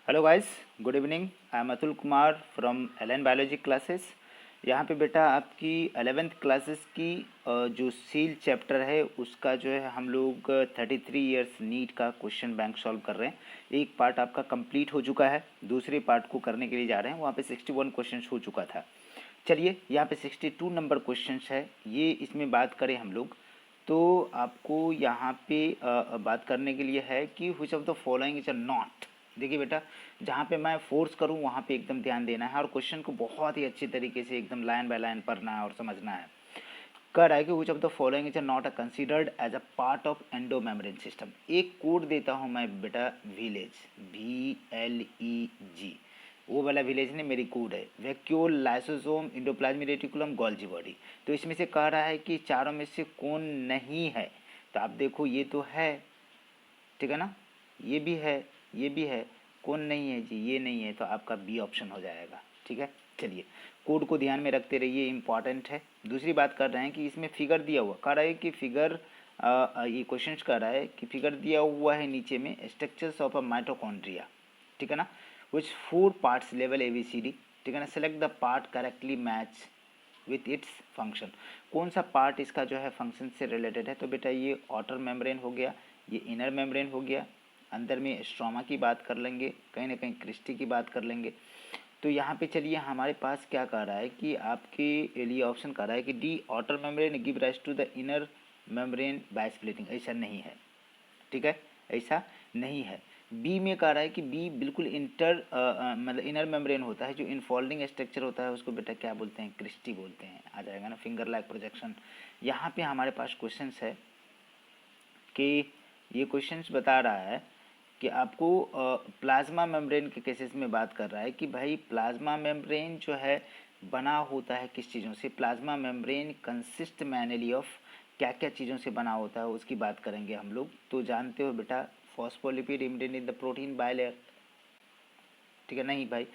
Hello guys, good evening. I am Atul Kumar from L biology classes. यहाँ पे बेटा आपकी 11th क्लासेस की जो सील चैप्टर है उसका जो है हम लोग 33 इयर्स नीट का क्वेश्चन बैंक सॉल्व कर रहे हैं। एक पार्ट आपका कंप्लीट हो चुका है, दूसरे पार्ट को करने के लिए जा रहे हैं। वहाँ पे 61 क्वेश्चन हो चुका था। चलिए यहाँ पे 62 नंबर क्वेश्चन है, ये इसमें बात करें हम लोग तो आपको यहाँ पे बात करने के लिए है कि which of the following is a not. देखिए बेटा, जहाँ पे मैं फोर्स करूँ वहाँ पे एकदम ध्यान देना है और क्वेश्चन को बहुत ही अच्छी तरीके से एकदम लाइन बाय लाइन पढ़ना है और समझना है। कह रहा है कि which of the following is not considered as a part of endomembrane system. एक कोड देता हूँ मैं बेटा, विलेज, VLEG, वो वाला विलेज ने मेरी कोड है। Vacuole, lysosome, endoplasmic reticulum, Golgi body. तो इसमें से कह रहा है कि चारों में से कौन नहीं है। तो आप देखो ये तो है, ठीक है ना, ये भी है, ये भी है, कौन नहीं है जी, ये नहीं है, तो आपका बी ऑप्शन हो जाएगा। ठीक है, चलिए कोड को ध्यान में रखते रहिए, इंपॉर्टेंट है। दूसरी बात कर रहे हैं कि इसमें फिगर दिया हुआ, कह रहा है कि फिगर ये क्वेश्चन कर रहा है कि फिगर दिया हुआ है नीचे में, स्ट्रक्चर्स ऑफ अ माइटोकॉन्ड्रिया, ठीक है ना, विच 4 पार्ट्स लेवल ABCD, ठीक है ना। Select the part correctly match with its function. कौन सा पार्ट इसका जो है फंक्शन से रिलेटेड है। तो बेटा ये आउटर मेम्ब्रेन हो गया, ये इनर मेम्ब्रेन हो गया, अंदर में स्ट्रोमा की बात कर लेंगे, कहीं ना कहीं क्रिस्टी की बात कर लेंगे। तो यहाँ पे चलिए हमारे पास क्या कह रहा है कि आपके लिए ऑप्शन कह रहा है कि D, outer membrane give rise to the inner membrane by splitting. ऐसा नहीं है, ठीक है, ऐसा नहीं है। बी में कह रहा है कि बी बिल्कुल इंटर मतलब इनर मेम्ब्रेन होता है, जो इनफोल्डिंग स्ट्रक्चर होता है उसको बेटा क्या बोलते हैं, क्रिस्टी बोलते हैं। आ जाएगा ना, फिंगर लाइक प्रोजेक्शन। यहाँ पे हमारे पास क्वेश्चन है कि ये क्वेश्चन बता रहा है कि आपको प्लाज्मा मेम्ब्रेन के केसेस में बात कर रहा है कि भाई प्लाज्मा मेम्ब्रेन जो है बना होता है किस चीज़ों से। Plasma membrane consist mainly of, क्या क्या चीज़ों से बना होता है उसकी बात करेंगे हम लोग। तो जानते हो बेटा, phospholipid embedded in the protein bilayer, ठीक है। नहीं भाई,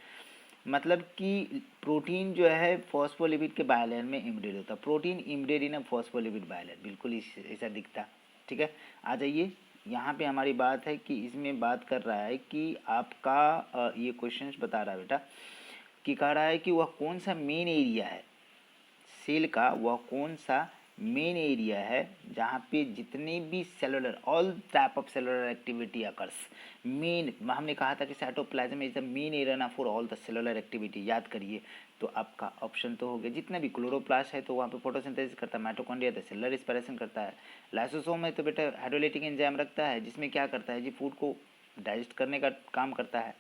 मतलब कि प्रोटीन जो है फॉस्फोलिपिड के बायलेयर में इम्बेडेड होता है। Protein embedded in a phospholipid bilayer, बिल्कुल ऐसा दिखता, ठीक है। आ जाइए, यहाँ पे हमारी बात है कि इसमें बात कर रहा है कि आपका ये क्वेश्चन बता रहा है बेटा कि कह रहा है कि वह कौन सा मेन एरिया है सेल का, वह कौन सा मेन एरिया है जहाँ पे जितने भी cellular, all type of cellular activity occurs. Main हमने कहा था कि cytoplasm is the main area ना for all the cellular activity, याद करिए। तो आपका ऑप्शन तो हो गया, जितना भी क्लोरोप्लास्ट है तो वहाँ पे फोटोसिंथेसिस करता है, माइटोकॉन्ड्रिया तो सेलुलर रिस्पिरेशन करता है, लाइसोसोम है तो बेटा हाइड्रोलाइटिक एंजाइम रखता है जिसमें क्या करता है जी, फूड को डाइजेस्ट करने का काम करता है,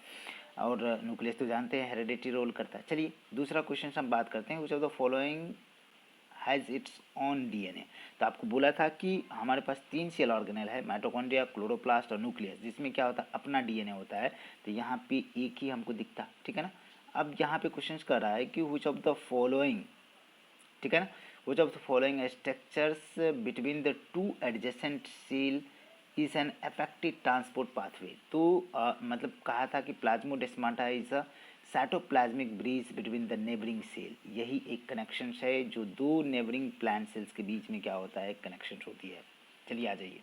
और न्यूक्लियस तो जानते हैं हेरिडिटी रोल करता है। चलिए दूसरा क्वेश्चन हम बात करते हैं, विच of the following has its on DNA। तो आपको बोला था कि हमारे पास 3 सेल ऑर्गेनेल है, माइटोकॉन्ड्रिया, क्लोरोप्लास्ट और न्यूक्लियस, जिसमें क्या होता है अपना DNA होता है। तो यहाँ पे एक ही हमको दिखता, ठीक है ना। अब यहाँ पे क्वेश्चन कर रहा है कि विच ऑफ द फॉलोइंग, ठीक है ना, which of the following structures between the two adjacent cell is an affected transport pathway. तो मतलब कहा था कि plasmodesmata is a cytoplasmic bridge between the neighbouring cell. यही एक कनेक्शन है जो दो नेबरिंग प्लांट सेल्स के बीच में क्या होता है, कनेक्शन होती है। चलिए आ जाइए,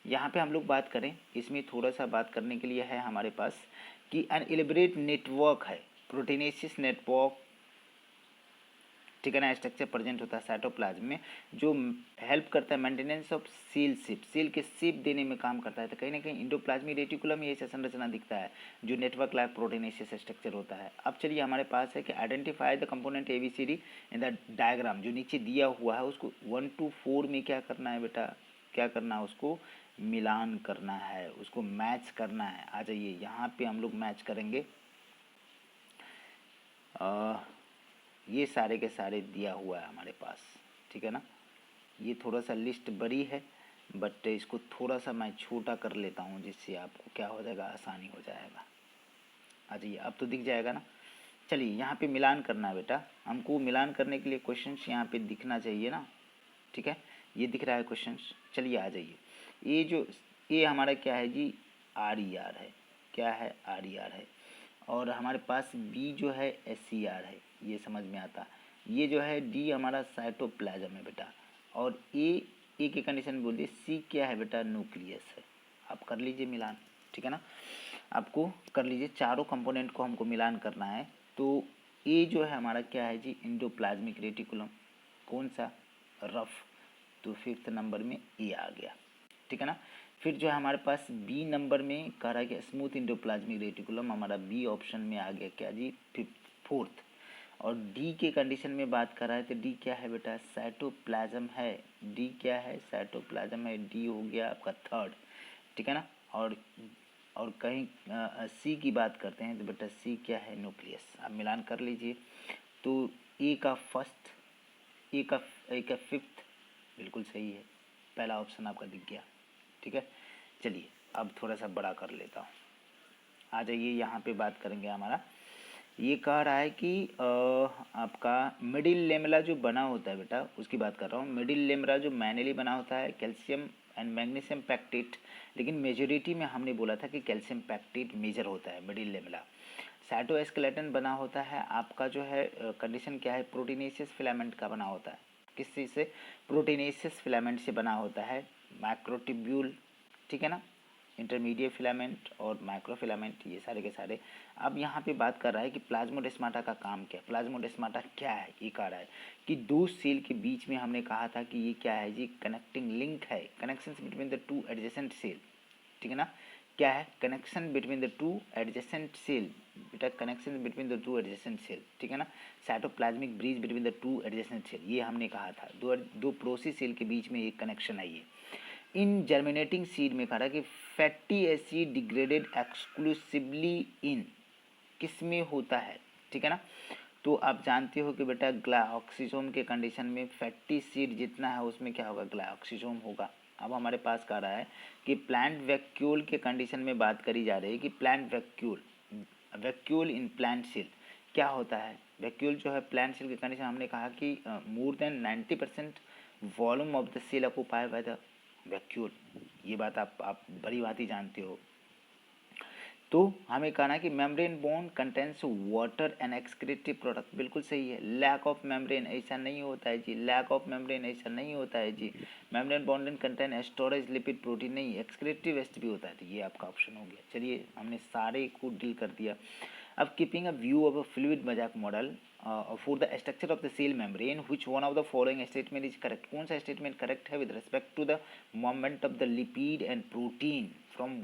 यहाँ पे हम लोग बात करें, इसमें थोड़ा सा बात करने के लिए है हमारे पास कि एन इलेबरेट नेटवर्क है, प्रोटीनेसिस नेटवर्क, ठीक है ना, स्ट्रक्चर प्रेजेंट होता है साइटोप्लाज्म में, जो हेल्प करता है maintenance of cell shape, cell के शिप देने में काम करता है। तो कहीं ना कहीं इंडोप्लाज्मिक रेटिकुलम ये ऐसा संरचना दिखता है जो नेटवर्क लाइक प्रोटीनेसिस स्ट्रक्चर होता है। अब चलिए हमारे पास है कि identify the component ABCD in the diagram, जो नीचे दिया हुआ है उसको 1 to 4 में क्या करना है बेटा, क्या करना है, उसको मिलान करना है, उसको मैच करना है। आ जाइए यहाँ पे हम लोग मैच करेंगे। ये सारे के सारे दिया हुआ है हमारे पास, ठीक है ना। ये थोड़ा सा लिस्ट बड़ी है बट इसको थोड़ा सा मैं छोटा कर लेता हूँ जिससे आपको क्या हो जाएगा, आसानी हो जाएगा। आ जाइए, अब तो दिख जाएगा ना। चलिए यहाँ पे मिलान करना है बेटा, हमको मिलान करने के लिए क्वेश्चंस यहाँ पे दिखना चाहिए ना, ठीक है। ये दिख रहा है क्वेश्चंस, चलिए आ जाइए। ये जो ये हमारा क्या है जी, RER है, क्या है, RER है। और हमारे पास B जो है SCR है, ये समझ में आता। ये जो है D हमारा साइटोप्लाज्म है बेटा, और ए की कंडीशन बोलिए, C क्या है बेटा, न्यूक्लियस है। आप कर लीजिए मिलान, ठीक है ना। आपको कर लीजिए, चारों कंपोनेंट को हमको मिलान करना है। तो ये जो है हमारा क्या है जी, इंडोप्लाज्मिक रेटिकुलम। कौन सा? रफ। तो 5th नंबर में ये आ गया, ठीक है ना। फिर जो है हमारे पास बी नंबर में कह रहा है कि स्मूथ इंडोप्लाज्मिक रेटिकुलम, हमारा बी ऑप्शन में आ गया क्या जी, 4th। और डी के कंडीशन में बात कर रहा है तो डी क्या है बेटा, साइटोप्लाज्म है। डी क्या है, साइटोप्लाज्म है। डी हो गया आपका 3rd, ठीक है ना। और कहीं सी की बात करते हैं तो बेटा सी क्या है, न्यूक्लियस। आप मिलान कर लीजिए। तो ए का 1st, ए का 5th बिल्कुल सही है, पहला ऑप्शन आपका दिख गया, ठीक है। चलिए अब थोड़ा सा बड़ा कर लेता हूँ। आ जाइए, यहाँ पे बात करेंगे हमारा, ये कह रहा है कि आपका मिडिल लेमला जो बना होता है बेटा, उसकी बात कर रहा हूँ। मिडिल लेमला जो मैनुअली बना होता है कैल्शियम एंड मैग्नीशियम पैक्टेट, लेकिन मेजोरिटी में हमने बोला था कि कैल्शियम पैक्टेट मेजर होता है मिडिल लेमला। साइटोस्केलेटन बना होता है आपका जो है कंडीशन क्या है, प्रोटीनेशियस फिलामेंट का बना होता है। किस चीज़ से? प्रोटीनेशियस फिलामेंट से बना होता है। मैक्रोट्यूब्यूल, ठीक है ना, इंटरमीडिएट फिलामेंट और माइक्रोफिलामेंट, ये सारे के सारे। अब यहाँ पे बात कर रहा है कि प्लाज्मोडेस्माटा का काम क्या है। प्लाज्मोडेस्माटा क्या है, ये कह रहा है कि दो सेल के बीच में हमने कहा था कि ये क्या है जी, कनेक्टिंग लिंक है, connection between the two adjacent cell, ठीक है ना। क्या है? Connection between the two adjacent cell, बेटा connection between the two adjacent cell, ठीक है ना। Cytoplasmic bridge between the two adjacent cell, ये हमने कहा था, दो पड़ोसी सेल के बीच में एक कनेक्शन है ये। इन जर्मिनेटिंग सीड में कहा रहा कि fatty acid degraded exclusively in, किस में होता है, ठीक है ना। तो आप जानते हो कि बेटा ग्लाइकोक्सिजोम के कंडीशन में फैटी सीड जितना है उसमें क्या होगा, ग्लाइकोक्सिजोम होगा। अब हमारे पास कह रहा है कि प्लांट वैक्यूल के कंडीशन में बात करी जा रही है कि plant vacuole in plant cell क्या होता है। वैक्यूल जो है प्लांट सेल के कंडीशन, हमने कहा कि more than 90% volume of the cell occupy by the vacuole. ये बात आप बड़ी बात ही जानते हो। तो हमें कहना है कि membrane bond contains water and excretive product, बिल्कुल सही है। लैक ऑफ मेम्ब्रेन ऐसा नहीं होता है जी, लैक ऑफ मेम्ब्रेन ऐसा नहीं होता है जी। Membrane bond contain storage lipid protein नहीं, एक्सक्रीटिव वेस्ट भी होता है, तो ये आपका ऑप्शन हो गया। चलिए हमने सारे को डील कर दिया। अब keeping a view of a fluid mosaic model for the structure of the cell membrane which one of the following statement is correct. कौन सा स्टेटमेंट करेक्ट है with respect to the movement of the lipid and protein from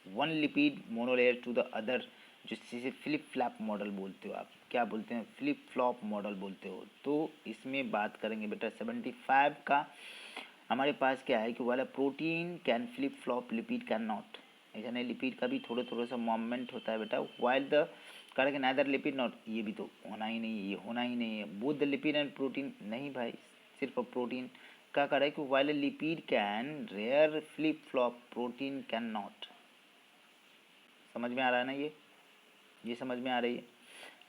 one lipid monolayer to the other, जिसे flip flop model बोलते हो आप, क्या बोलते हैं, फ्लिप फ्लॉप मॉडल बोलते हो। तो इसमें बात करेंगे बेटा 75 का हमारे पास क्या है कि वाला protein can flip flop, lipid can not. ऐसा नहीं, लिपिड का भी थोड़ा थोड़ा सा मूवमेंट होता है बेटा, while the correct neither lipid not, ये भी तो होना ही नहीं है, ये होना ही नहीं है। Both the lipid and protein, नहीं भाई, सिर्फ प्रोटीन क्या कर रहा है कि while lipid can rare flip flop, protein can not. समझ में आ रहा है ना, ये समझ में आ रही है।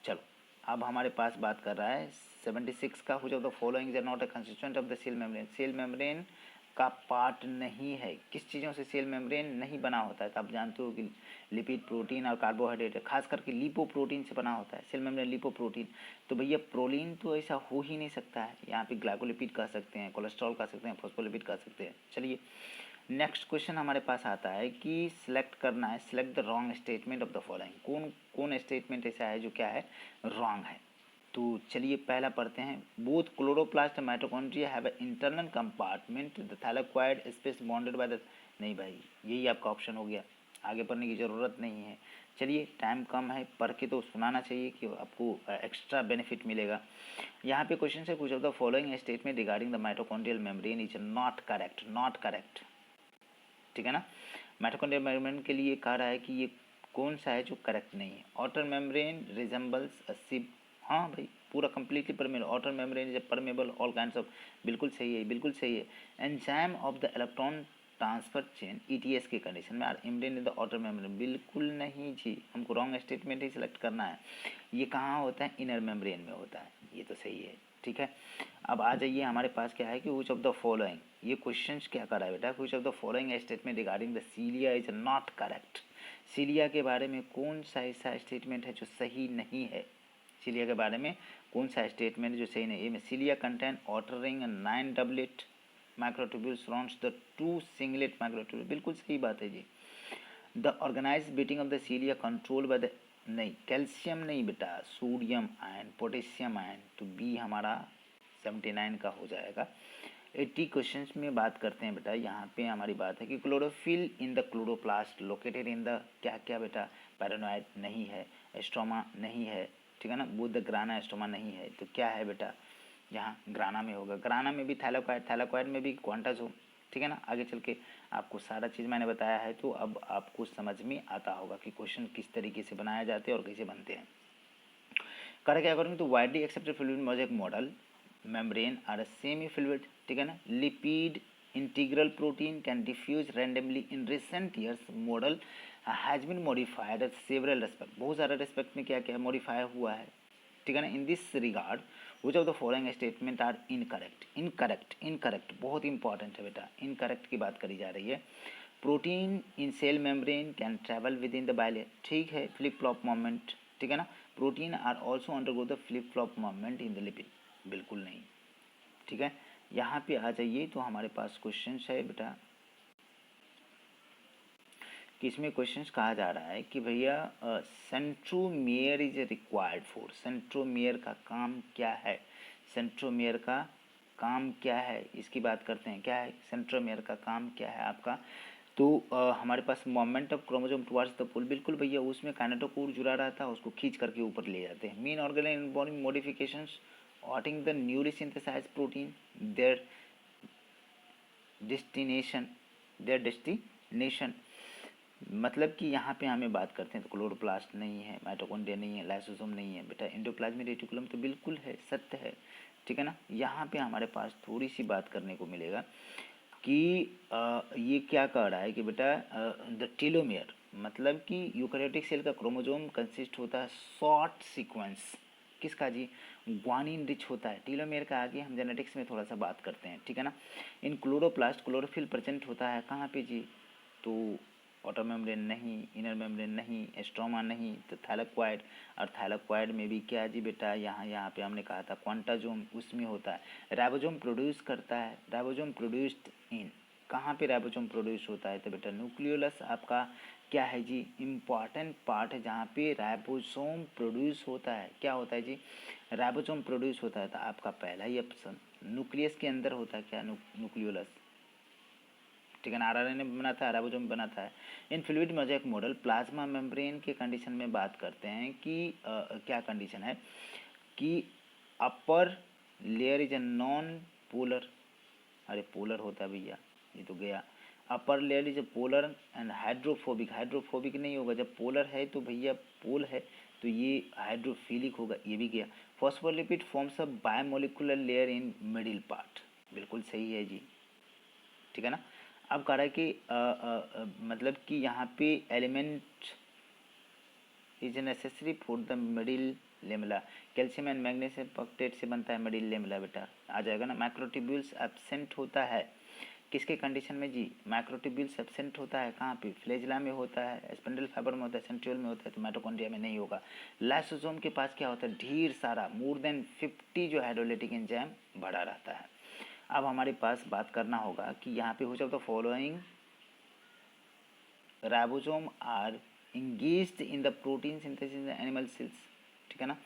चलो अब हमारे पास बात कर रहा है 76 का, which of the following is not a constituent of the cell membrane. Cell membrane का पार्ट नहीं है, किस चीज़ों से सेल मेम्ब्रेन नहीं बना होता है। तो आप जानते हो कि लिपिड, प्रोटीन और कार्बोहाइड्रेट, खास करके लिपोप्रोटीन से बना होता है सेल मेम्ब्रेन, लिपोप्रोटीन। तो भैया प्रोलीन तो ऐसा हो ही नहीं सकता है, यहाँ पे ग्लाइकोलिपिड कह सकते हैं, कोलेस्ट्रॉल कह सकते हैं, फॉस्फोलिपिड कह सकते हैं। चलिए नेक्स्ट क्वेश्चन हमारे पास आता है कि सिलेक्ट करना है, select the wrong statement of the following. कौन कौन स्टेटमेंट ऐसा है जो क्या है, रॉन्ग है। तो चलिए पहला पढ़ते हैं। Both chloroplast and mitochondria have internal compartment the thylakoid space bonded by the, नहीं भाई यही आपका ऑप्शन हो गया, आगे पढ़ने की ज़रूरत नहीं है। चलिए टाइम कम है, पढ़ के तो सुनाना चाहिए कि आपको एक्स्ट्रा बेनिफिट मिलेगा। यहाँ पे क्वेश्चन है कुछ of the following statement regarding the mitochondrial membrane is not correct, not correct, ठीक है ना। माइटोकॉन्ड्रियल मेम्ब्रेन के लिए कह रहा है कि ये कौन सा है जो करेक्ट नहीं है। Outer membrane resembles a sieve, हाँ भाई पूरा completely permeable, outer membrane is permeable all kinds of, बिल्कुल सही है, बिल्कुल सही है। Enzyme of the electron transfer chain ETS के कंडीशन में are embedded in the outer membrane, बिल्कुल नहीं जी, हमको रॉन्ग स्टेटमेंट ही सिलेक्ट करना है। ये कहाँ होता है, इनर मेम्ब्रेन में होता है, ये तो सही है, ठीक है। अब आ जाइए हमारे पास क्या है कि व्हिच ऑफ द फॉलोइंग, ये क्वेश्चंस क्या कर रहा है बेटा, which of the following statement regarding the cilia is not correct. Cilia के बारे में कौन सा ऐसा स्टेटमेंट है जो सही नहीं है, सीलिया के बारे में कौन सा स्टेटमेंट जो सही नहीं है। Cilia contain outer ring and 9 doublet microtubule surrounds the 2 singlet microtubule, बिल्कुल सही बात है जी। The organise beating of the cilia control by the, नहीं कैल्शियम नहीं बेटा, सोडियम आयन, पोटेशियम आयन, तो बी हमारा 79 का हो जाएगा। 80 क्वेश्चंस में बात करते हैं बेटा। यहाँ पे हमारी बात है कि chlorophyll in the chloroplast located in the, क्या क्या बेटा, पैरानॉइड नहीं है, एस्ट्रोमा नहीं है, ठीक है ना, बुध ग्राना एस्ट्रोमा नहीं है, तो क्या है बेटा, यहाँ ग्राना में होगा। ग्राना में भी थैलाकॉइड, थैलाकॉइड में भी क्वांटाजोम, ठीक है ना। आगे चल के आपको सारा चीज़ मैंने बताया है, तो अब आपको समझ में आता होगा कि क्वेश्चन किस तरीके से बनाए जाते हैं और कैसे बनते हैं। Correct according to widely accepted fluid mosaic model membrane are a semi-fluid, ठीक है ना। lipid integral protein can diffuse randomly in recent years model has been modified at several respect, बहुत सारे रेस्पेक्ट में क्या क्या मॉडिफाई हुआ है, ठीक है ना। In this regard which of the following statement are incorrect, incorrect, incorrect बहुत इंपॉर्टेंट है बेटा, इनकरेक्ट की बात करी जा रही है। Protein in cell membrane can travel within the bilayer, ठीक है, फ्लिप फ्लॉप मोमेंट, ठीक है ना। Protein are also undergo the flip flop moment in the lipid, बिल्कुल नहीं, ठीक है। यहाँ पे आ जाइए, तो हमारे पास क्वेश्चन है बेटा कि इसमें क्वेश्चन कहा जा रहा है कि भैया centromere is required for, centromere का काम क्या है, सेंट्रोमियर का काम क्या है, इसकी बात करते हैं। क्या है सेंट्रोमियर का काम, क्या है आपका, तो हमारे पास moment of chromosome towards the pole, बिल्कुल भैया, उसमें काइनेटोकोर जुड़ा रहता है, उसको खींच करके ऊपर ले जाते हैं। Main organelle involving modifications outing the newly synthesised protein, their destination, their destination, मतलब कि यहाँ पे हमें बात करते हैं तो क्लोरोप्लास्ट नहीं है, माइटोकॉन्ड्रिया नहीं है, लाइसोसोम नहीं है बेटा, एंडोप्लाज्मिक रेटिकुलम तो बिल्कुल है, सत्य है, ठीक है ना। यहाँ पे हमारे पास थोड़ी सी बात करने को मिलेगा कि ये क्या कह रहा है कि बेटा द टीलोमियर, मतलब कि यूकैरियोटिक सेल का क्रोमोसोम कंसिस्ट होता है शॉर्ट सीक्वेंस, किसका जी, ग्वानिन रिच होता है। टीलोमियर का आगे हम जेनेटिक्स में थोड़ा सा बात करते हैं, ठीक है ना। इन क्लोरोप्लास्ट क्लोरोफिल प्रेजेंट होता है कहाँ पे जी, तो outer मेम्ब्रेन नहीं, इनर मेम्ब्रेन नहीं, एस्ट्रोमा नहीं, तो थैलेक्वाइड, और थैलेक्वाइड में भी क्या जी बेटा, यहाँ पे हमने कहा था क्वांटाजोम, उसमें होता है। राइबोसोम प्रोड्यूस करता है, राइबोसोम प्रोड्यूस्ड इन, कहाँ पे राइबोसोम प्रोड्यूस होता है, तो बेटा न्यूक्लियोलस आपका क्या है जी, इम्पॉर्टेंट पार्ट है जहाँ पे राइबोसोम प्रोड्यूस होता है। क्या होता है जी, राइबोसोम प्रोड्यूस होता है, तो आपका पहला ही ऑप्शन न्यूक्लियस के अंदर होता है क्या, न्यूक्लियोलस, ठीक है ना। आरएनए बनाता है, राइबोसोम बनाता है। इन fluid mosaic model plasma membrane के कंडीशन में बात करते हैं कि क्या कंडीशन है कि upper layer is a non polar, अरे पोलर होता है भैया, ये तो गया। Upper layer is a polar and hydrophobic, hydrophobic नहीं होगा, जब पोलर है तो भैया पोल है तो ये हाइड्रोफिलिक होगा, ये भी गया। Phospholipid forms a biomolecular layer in middle part, बिल्कुल सही है जी, ठीक है ना। अब कह रहा है कि मतलब कि यहाँ पे element is necessary for the middle lamella, calcium and magnesium octet से बनता है मिडिल लेमला, बेटा आ जाएगा ना। माइक्रोट्यूब्यूल्स एब्सेंट होता है किसके कंडीशन में जी, माइक्रोट्यूब्यूल्स एब्सेंट होता है कहाँ पे, फ्लेजिला में होता है, स्पिंडल फाइबर में होता है, सेंट्रियोल में होता है, तो माइटोकॉन्ड्रिया में नहीं होगा। लाइसोसोम के पास क्या होता है, ढेर सारा मोर देन 50 जो हाइड्रोलाइटिक एंजाइम भरा रहता है। अब हमारे पास बात करना होगा कि यहाँ पे हो जाए following ribosome are engaged in the protein synthesis in animal cells, ठीक है ना।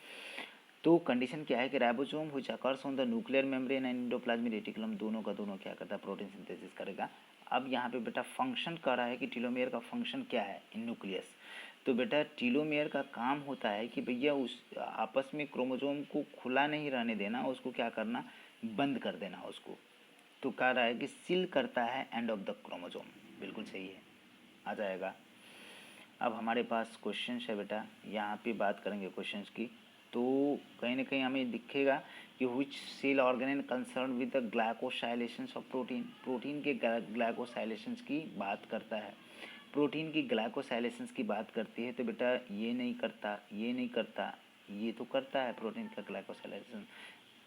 तो कंडीशन क्या है कि ribosome which occurs on the nuclear membrane and endoplasmic reticulum, दोनों का दोनों क्या करता है, प्रोटीन सिंथेसिस करेगा। अब यहाँ पे बेटा फंक्शन कर रहा है कि टीलोमियर का फंक्शन क्या है इन न्यूक्लियस, तो बेटा टीलोमियर का काम होता है कि भैया उस आपस में क्रोमोसोम को खुला नहीं रहने देना, उसको क्या करना, बंद कर देना उसको, तो कह रहा है कि सील करता है एंड ऑफ द क्रोमोसोम, बिल्कुल सही है, आ जाएगा। अब हमारे पास क्वेश्चन है बेटा, यहाँ पे बात करेंगे क्वेश्चंस की, तो कहीं ना कहीं हमें दिखेगा कि which cell organ concern with the glycosylations of protein, protein के ग्लाइकोसाइलेशंस की बात करता है, प्रोटीन की ग्लाइकोसाइलेशंस की बात करती है, तो बेटा ये नहीं करता, ये नहीं करता, ये तो करता है प्रोटीन का ग्लाइकोसाइलेशन,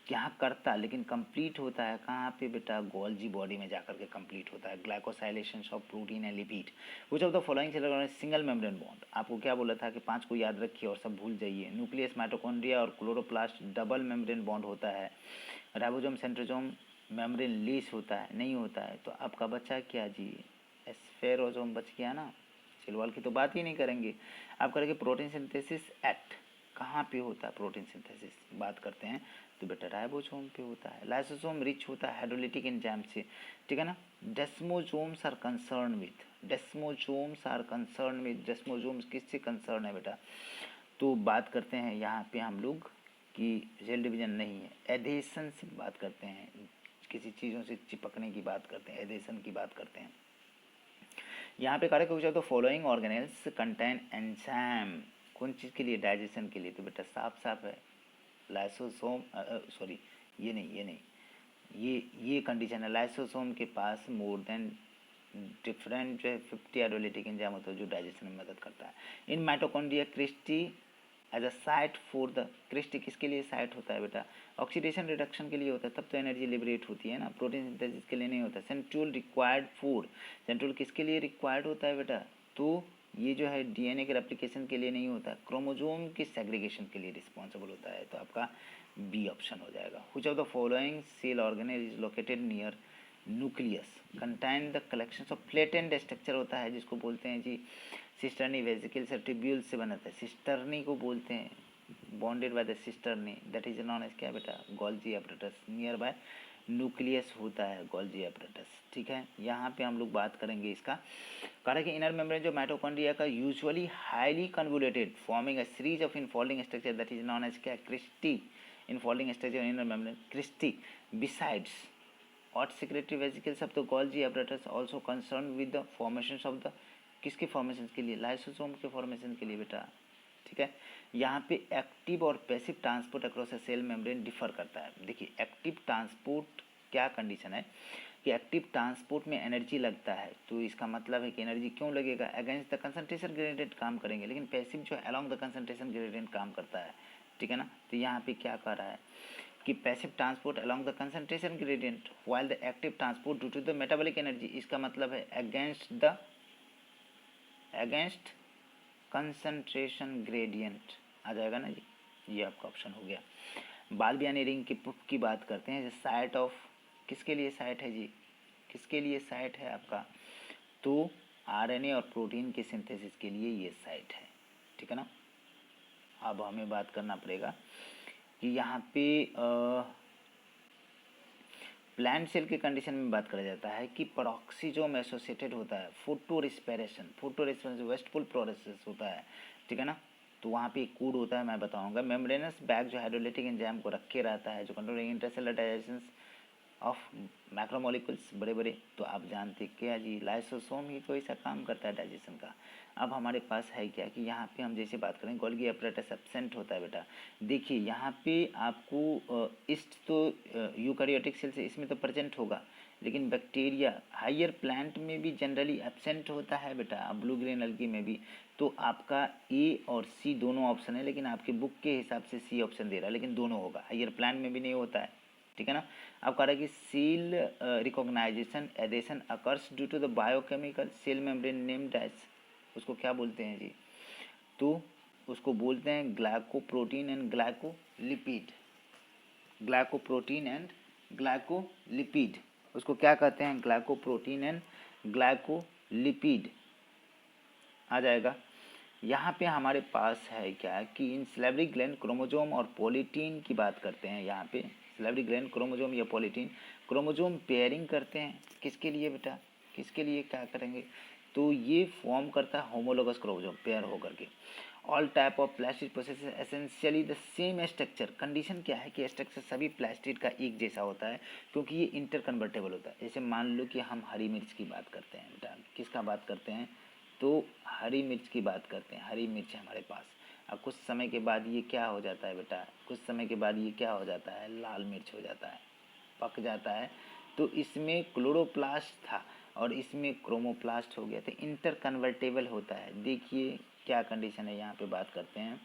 यहाँ करता लेकिन कंप्लीट होता है कहाँ पे बेटा, गोल्जी बॉडी में जाकर के कंप्लीट होता है, glycosylation of protein and lipid. Which of the following single membrane bond, आपको क्या बोला था कि 5 को याद रखिए और सब भूल जाइए। न्यूक्लियस, माइटोकॉन्ड्रिया और क्लोरोप्लास्ट डबल मेम्ब्रेन बॉन्ड होता है। राइबोसोम सेंट्रोसोम मेम्ब्रेन लेस होता है, नहीं होता है, तो आपका बच्चा क्या जी, स्फेरोसोम बच गया ना, सेल वॉल की तो बात ही नहीं करेंगे। आप करेंगे प्रोटीन सिंथेसिस एट, कहाँ पे होता है प्रोटीन सिंथेसिस बात करते हैं तो बेटा राइबोसोम पे होता है। लाइसोसोम रिच होता है हाइड्रोलिटिक एंजाइम से, ठीक है ना। Desmosomes are concern with, desmosomes are concern with, desmosomes किससे कंसर्न है बेटा, तो बात करते हैं यहाँ पे हम लोग कि सेल डिवीजन नहीं है, एडेशन से बात करते हैं, किसी चीज़ों से चिपकने की बात करते हैं, एडेशन की बात करते हैं। यहाँ पे कारक पूछा तो फॉलोइंग ऑर्गेनेल्स कंटेन एंजाइम, कौन चीज़ के लिए, डाइजेशन के लिए, तो बेटा साफ साफ है लाइसोसोम, सॉरी ये कंडीशन है, लाइसोसोम के पास मोर देन डिफरेंट जो है 50 हाइड्रोलिटिक एंजाइम होता है जो डाइजेशन में मदद करता है। In mitochondria cristae as a site for the, cristae किसके लिए साइट होता है बेटा, ऑक्सीडेशन रिडक्शन के लिए होता है, तब तो एनर्जी लिबरेट होती है ना, प्रोटीन सिंथेसिस के लिए नहीं होता। सेंट्रोल रिक्वायर्ड फूड, सेंट्रोल किसके लिए रिक्वायर्ड होता है बेटा, तो ये जो है डीएनए के रेप्लिकेशन के लिए नहीं होता, क्रोमोजोम की सेग्रीगेशन के लिए रिस्पॉन्सिबल होता है, तो आपका बी ऑप्शन हो जाएगा। Which of the following cell organelle is located near nucleus, contain the collection of flattened structure होता है जिसको बोलते हैं जी सिस्टर्नी, वेसिकल से ट्यूब्यूल से बनाता है, सिस्टर्नी को बोलते हैं, bounded by the cisternae, that is known as क्या बेटा, Golgi apparatus, nearby nucleus होता है गोल्जी एपरेटस, ठीक है। यहाँ पे हम लोग बात करेंगे इसका, कारण कि इनर मेम्ब्रेन जो माइटोकॉन्ड्रिया का usually highly convoluted forming a series of infolding structure that is known as क्या, cristae, infolding structure inner membrane cristae, besides और secretory vesicles of the Golgi apparatus also concerned with the formations of the, किसके formation के लिए, lysosome के formation के लिए बेटा, ठीक है। यहाँ पे एक्टिव और पैसिव ट्रांसपोर्ट अक्रॉस ए सेल मेम्ब्रेन डिफर करता है। देखिए एक्टिव ट्रांसपोर्ट क्या कंडीशन है कि एक्टिव ट्रांसपोर्ट में एनर्जी लगता है, तो इसका मतलब है कि एनर्जी क्यों लगेगा, अगेंस्ट द कंसंट्रेशन ग्रेडियंट काम करेंगे, लेकिन पैसिव जो है अलॉन्ग द कंसंट्रेशन ग्रेडियंट काम करता है, ठीक है ना। तो यहाँ पे क्या कर रहा है कि passive transport along the concentration gradient while the active transport due to the metabolic energy, इसका मतलब है अगेंस्ट कंसंट्रेशन ग्रेडियंट आ जाएगा ना जी, ये आपका ऑप्शन हो गया। बाल्बियानी रिंग की पुफ की बात करते हैं, साइट ऑफ, किसके लिए साइट है जी, किसके लिए साइट है आपका, तो आरएनए और प्रोटीन के सिंथेसिस के लिए ये साइट है, ठीक है ना। अब हमें बात करना पड़ेगा कि यहाँ पे प्लांट सेल के कंडीशन में बात करा जाता है कि पेरोक्सिसोम एसोसिएटेड होता है, फोटो रेस्पिरेशन वेस्टफुल प्रोसेस होता है, ठीक है ना। तो वहाँ पे एक कोड होता है, मैं बताऊंगा। मेम्ब्रेनस बैग जो हाइड्रोलिटिक एंजाइम को रखे रहता है जो controlling intercellular digestion of macromolecules बड़े बड़े, तो आप जानते क्या जी, लाइसोसोम ही तो ऐसा काम करता है डाइजेशन का। अब हमारे पास है क्या कि यहाँ पे हम जैसे बात करें गोल्गी एपरेटस एब्सेंट होता है बेटा। देखिए यहाँ पे आपको इस्ट तो यूकैरियोटिक सेल से इसमें तो प्रेजेंट होगा, लेकिन बैक्टीरिया हायर प्लांट में भी जनरली एब्सेंट होता है बेटा, ब्लू ग्रीन एल्गी में भी। तो आपका ए और सी दोनों ऑप्शन है, लेकिन आपके बुक के हिसाब से सी ऑप्शन दे रहा है, लेकिन दोनों होगा, हायर प्लांट में भी नहीं होता है, ठीक है ना। अब कह रहा है कि cell recognition adhesion occurs due to the biochemical cell membrane named as, उसको क्या बोलते हैं जी, तो उसको बोलते हैं glycoprotein and glycolipid, glycoprotein and glycolipid, उसको क्या कहते हैं, ग्लाइकोप्रोटीन एंड ग्लाइकोलिपिड आ जाएगा। यहाँ पे हमारे पास है क्या कि इन सिलेब्री ग्लैंड क्रोमोजोम और पॉलीटीन की बात करते हैं, यहाँ पे सिलेब्री ग्लैंड क्रोमोजोम या पॉलीटीन, क्रोमोजोम पेयरिंग करते हैं किसके लिए बेटा, किसके लिए क्या करेंगे, तो ये फॉर्म करता है होमोलोगस क्रोमोजोम पेयर होकर के। All type of plastid process essentially the same structure, condition क्या है कि स्ट्रक्चर सभी प्लास्टिड का एक जैसा होता है क्योंकि ये इंटर कन्वर्टेबल होता है। जैसे मान लो कि हम हरी मिर्च की बात करते हैं बेटा, किसका बात करते हैं, तो हरी मिर्च की बात करते हैं, हरी मिर्च है हमारे पास। अब कुछ समय के बाद ये क्या हो जाता है बेटा, कुछ समय के बाद ये क्या हो जाता है, लाल मिर्च हो जाता है, पक जाता है। तो इसमें क्लोरोप्लास्ट था और इसमें क्रोमोप्लास्ट हो गया, तो इंटर कन्वर्टेबल होता है। देखिए क्या कंडीशन है, यहाँ पे बात करते हैं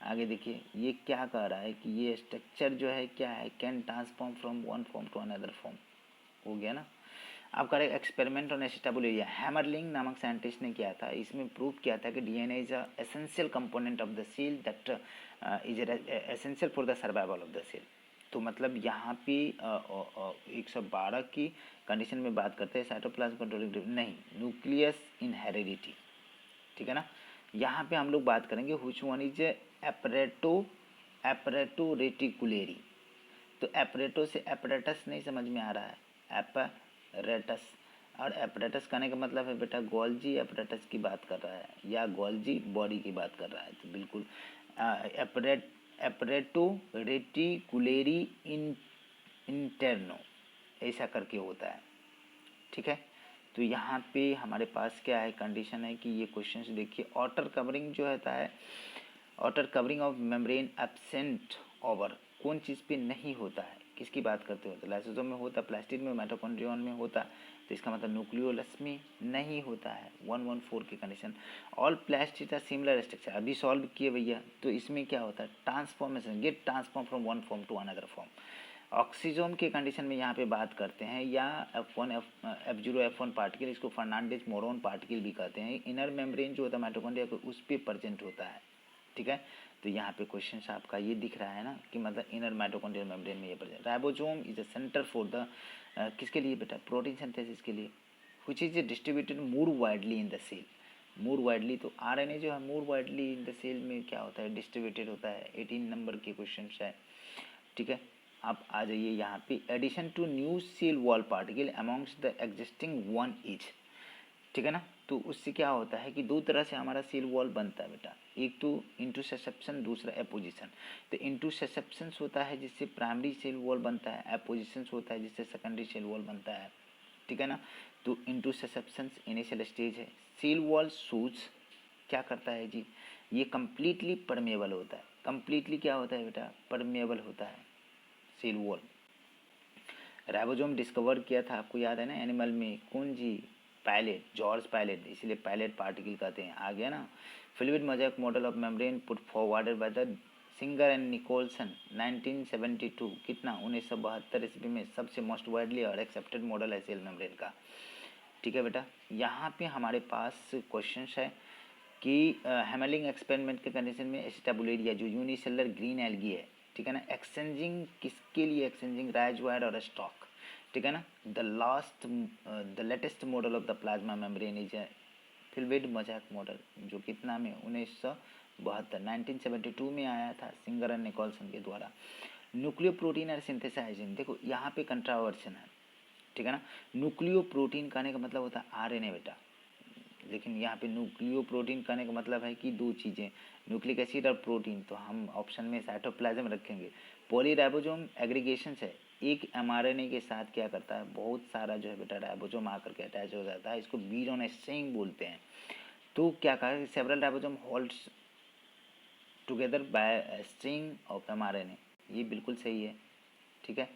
आगे। देखिए ये क्या कह रहा है कि ये स्ट्रक्चर जो है क्या है, can transform from one form to another form, हो गया ना। अब करें एक्सपेरिमेंट ऑन एसिटाबुलिरिया, हैमरलिंग नामक साइंटिस्ट ने किया था, इसमें प्रूव किया था कि DNA is a essential component of the cell that is essential for the survival of the cell. तो मतलब यहाँ पे 112 की कंडीशन में बात करते हैं, साइटोप्लाज्म कंट्रोलिंग नहीं, न्यूक्लियस इन हेरिडिटी, ठीक है ना। यहाँ पे हम लोग बात करेंगे व्हिच वन इज एपरेटो रेटिकुलेरी। तो एपरेटो से एपरेटस नहीं समझ में आ रहा है, एपरेटस, और एपरेटस कहने का मतलब है बेटा गोल्जी एपरेटस की बात कर रहा है या गोल्जी बॉडी की बात कर रहा है। तो बिल्कुल एपरेटो रेटिकुलेरी इंटरनो ऐसा करके होता है, ठीक है। तो यहाँ पे हमारे पास क्या है, कंडीशन है कि ये क्वेश्चन देखिए, आउटर कवरिंग जो होता है, outer covering of membrane absent over, कौन चीज़ पे नहीं होता है, किसकी बात करते हो, तो लाइसोसोम में होता, प्लास्टिड में, माइटोकॉन्ड्रियन में होता, तो इसका मतलब न्यूक्लियोलस में नहीं होता है। 114 की condition. All plastid are similar structure, अभी सॉल्व किए भैया, तो इसमें क्या होता है, transformation, get transform from one form to another form. Oxysome के कंडीशन में यहाँ पे बात करते हैं, या F0 F1 पार्टिकल, इसको फर्नांडिस मोरोन पार्टिकल भी कहते हैं। इनर मेम्ब्रेन जो होता है माइटोकॉन्ड्रिया को, उस पर प्रेजेंट होता है, ठीक है। तो यहाँ पे क्वेश्चन आपका ये दिख रहा है ना कि मतलब इनर माइटोकॉन्ड्रियल मेम्ब्रेन में ये present. Ribosome is a center for the किसके लिए बेटा, प्रोटीन सिंथेसिस के लिए, which is distributed more widely in the cell. More widely, तो आरएनए जो है more widely in the cell में क्या होता है, डिस्ट्रीब्यूटेड होता है। 18 नंबर के क्वेश्चन है, ठीक है। आप आ जाइए यहाँ पे, addition to new cell wall particle amongst the existing one is, ठीक है ना। तो उससे क्या होता है कि दो तरह से हमारा सेल वॉल बनता है बेटा, एक तो इंटरसेप्शन, दूसरा एपोजिशन। तो इंटरसेप्शन होता है जिससे प्राइमरी सेल वॉल बनता है, एपोजिशन होता है जिससे सेकेंडरी सेल वॉल बनता है, ठीक है ना। तो इंटरसेप्शन इनिशियल स्टेज है। सेल वॉल शूज क्या करता है जी, ये कम्प्लीटली परमेबल होता है। कम्प्लीटली क्या होता है बेटा, परमेबल होता है सेल वॉल। राइबोसोम डिस्कवर किया था, आपको याद है ना, एनिमल में, कौन जी, पायलेट, जॉर्ज पायलेट, इसलिए पायलेट पार्टिकल कहते हैं, आ गया ना। Fluid mosaic model of membrane put forwarded by the Singer and Nicolson 1972, कितना 1972 ईस्वी में, सबसे मोस्ट वाइडली और एक्सेप्टेड मॉडल है सेल मेम्ब्रेन का, ठीक है बेटा। यहाँ पे हमारे पास क्वेश्चन है कि हैमलिंग एक्सपेरिमेंट के कंडीशन में एसिटाबुलेरिया जो यूनिसेलुलर ग्रीन एल्गी है, ठीक है ना, एक्सचेंजिंग किसके लिए, एक्सचेंजिंग राइजवायर और स्टॉक, ठीक है ना। The latest model of the plasma membrane is fluid mosaic model, जो कितना में 1972 में आया था सिंगर एंड निकोलसन के द्वारा। न्यूक्लियो प्रोटीन और सिंथेसाइजिंग, देखो यहाँ पे कंट्रावर्सन है, ठीक है ना। न्यूक्लियो प्रोटीन कहने का मतलब होता है आरएनए बेटा, लेकिन यहाँ पे न्यूक्लियो प्रोटीन कहने का मतलब है कि दो चीज़ें, न्यूक्लिक एसिड और प्रोटीन, तो हम ऑप्शन में साइटोप्लाज्म रखेंगे। पॉलीराइबोसोम एग्रीगेशन है, एक एमआरएनए के साथ क्या करता है, बहुत सारा जो है बेटा राइबोसोम आकर के अटैच हो जाता है, इसको बीज ऑन स्ट्रिंग बोलते हैं। तो क्या कहा, several ribosome holds together by string of mRNA, ये बिल्कुल सही है, ठीक है।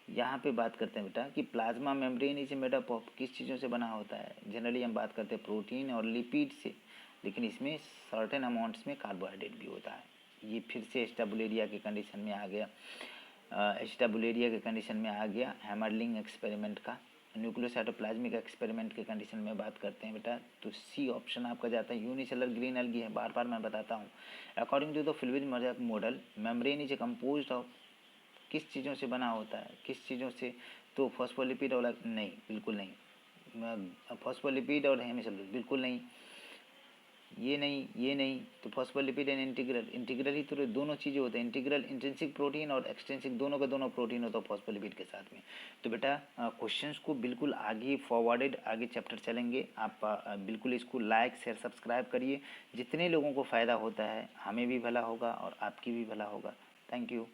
यहाँ पे बात करते हैं बेटा कि plasma membrane is made up of, किस चीज़ों से बना होता है, जनरली हम बात करते हैं प्रोटीन और लिपिड से, लेकिन इसमें सर्टेन अमाउंट्स में कार्बोहाइड्रेट भी होता है। ये फिर से एस्टाबुलेरिया के कंडीशन में आ गया, एस्टाबुलेरिया के कंडीशन में आ गया हैमरलिंग एक्सपेरिमेंट का। न्यूक्लियोसाइटोप्लाज्मिक एक्सपेरिमेंट के कंडीशन में बात करते हैं बेटा, तो सी ऑप्शन आपका जाता है। यूनिसेलुलर ग्रीन एल्गी है, बार बार मैं बताता हूँ। According to the fluid mosaic model membrane is composed of, किस चीज़ों से बना होता है, किस चीज़ों से, तो फॉस्फोलिपिड और नहीं, बिल्कुल नहीं, फॉस्फोलिपिड और हेमिसेलुलोज बिल्कुल नहीं, ये नहीं, ये नहीं, तो फॉस्फोलिपिड एंड इंटीग्रल, इंटीग्रल ही तो दोनों चीज़ें होते हैं, इंटीग्रल इंट्रिंसिक प्रोटीन और एक्सट्रिंसिक, दोनों का दोनों प्रोटीन होता है फॉस्फोलिपिड के साथ में। तो बेटा क्वेश्चंस को बिल्कुल आगे फॉरवर्डेड, आगे चैप्टर चलेंगे, आप बिल्कुल इसको लाइक शेयर सब्सक्राइब करिए, जितने लोगों को फ़ायदा होता है हमें भी भला होगा और आपकी भी भला होगा। Thank you.